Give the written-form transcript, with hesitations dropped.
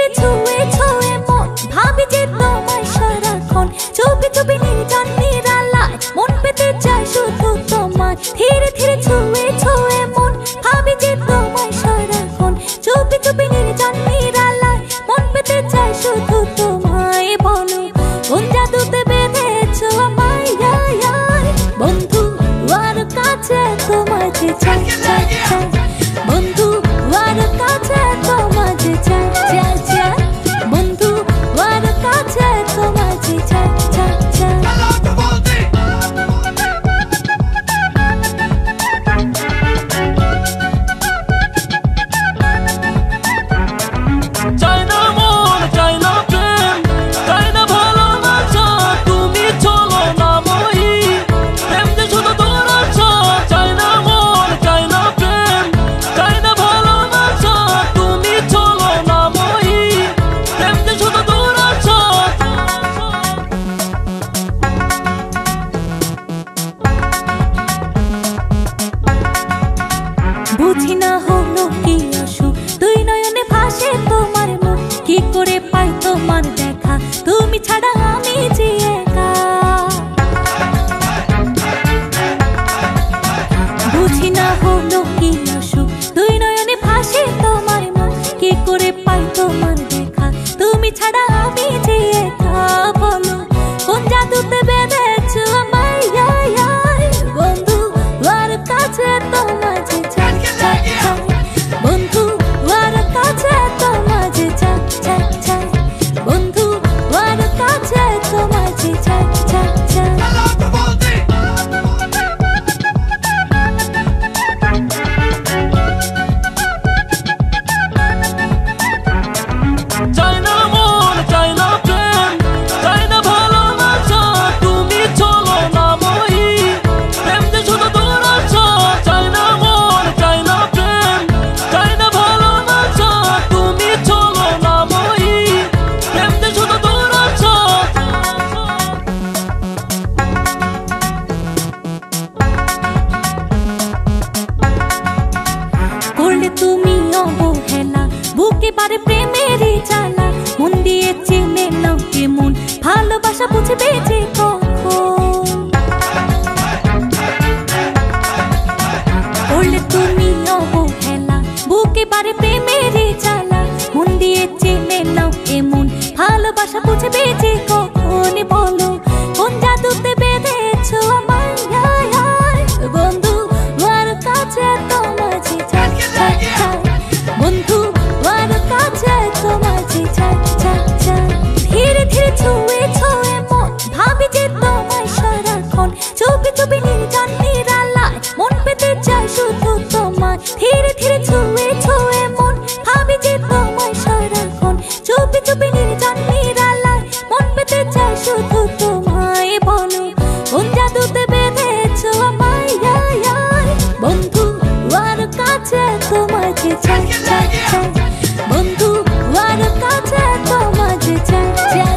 ধীরে ছুঁয়ে ছুঁয়ে মন ভাবি যে তোমায় সারাক্ষণ চুপি চুপি নির্জন নিরালায় মন পেতে চায় শুধু তোমায় ধীরে ধীরে ছুঁয়ে ছুঁয়ে মন ভাবি যে তোমায় সারাক্ষণ চুপি চুপি নির্জন নিরালায় মন পেতে চায় শুধু তোমায় বলো কোন জাদুতে বেঁধেছো আমায় বন্ধু আর কাছে তোমায় যে চাই চাই চাই বন্ধু আর কাছে তোমায় যে চাই চাই চাই বন্ধু আর কাছে তোমায় যে চাই চাই চাই বুঝি না হলো কি অসুখ দুই নয়নে ভাসে তোমার মুখ কি করে পাই তোমার দেখা তুমি ছাড়া আমি যে একা বুঝি না হলো কি অসুখ দুই নয়নে ভাসে তোমার মুখ কি করে পাই তোমার দেখা তুমি ছাড়া আমি যে একা বলো কোন জাদুতে বেঁধেছো আমায় বন্ধু আর কাছে তোমার যে বন্ধু আর কাছে তোমায় যে চাই চাই চাই বন্ধু আর কাছে তোমায় যে চাই চাই চাই তুমি অবহেলা বুকে পারে প্রেমেরই জ্বালা মন দিয়ে চিনে নাও কেমন ভালোবাসা বুঝবে যে কখন করলে তুমি অবহেলা বুকে পারে প্রেমেরই জ্বালা মন দিয়ে চিনে নাও কেমন ভালোবাসা বুঝবে যে কখন বলো কোন জাদুতে বেঁধেছো আমায় বন্ধু আর কাছে তোমায় যে চাই চাই চাই বন্ধু আর কাছে তোমায় যে চাই চাই চাই ধীরে ধীরে ছুঁয়ে ছুঁয়ে মন ভাবি যে তোমায় সারাক্ষণ চুপি চুপি নির্জন নিরালায় মন পেতে চায় শুধু তোমায় ধীরে ধীরে ছুঁয়ে ছুঁয়ে মন ভাবি যে তোমায় সারাক্ষণ চুপি চুপি নির্জন নিরালায় মন পেতে চায় শুধু তোমায় বলো কোন জাদুতে বেঁধেছো আমায় বন্ধু আর কাছে তোমায় যে চাই চাই চাই বন্ধু আর কাছে তোমায় যে চাই চাই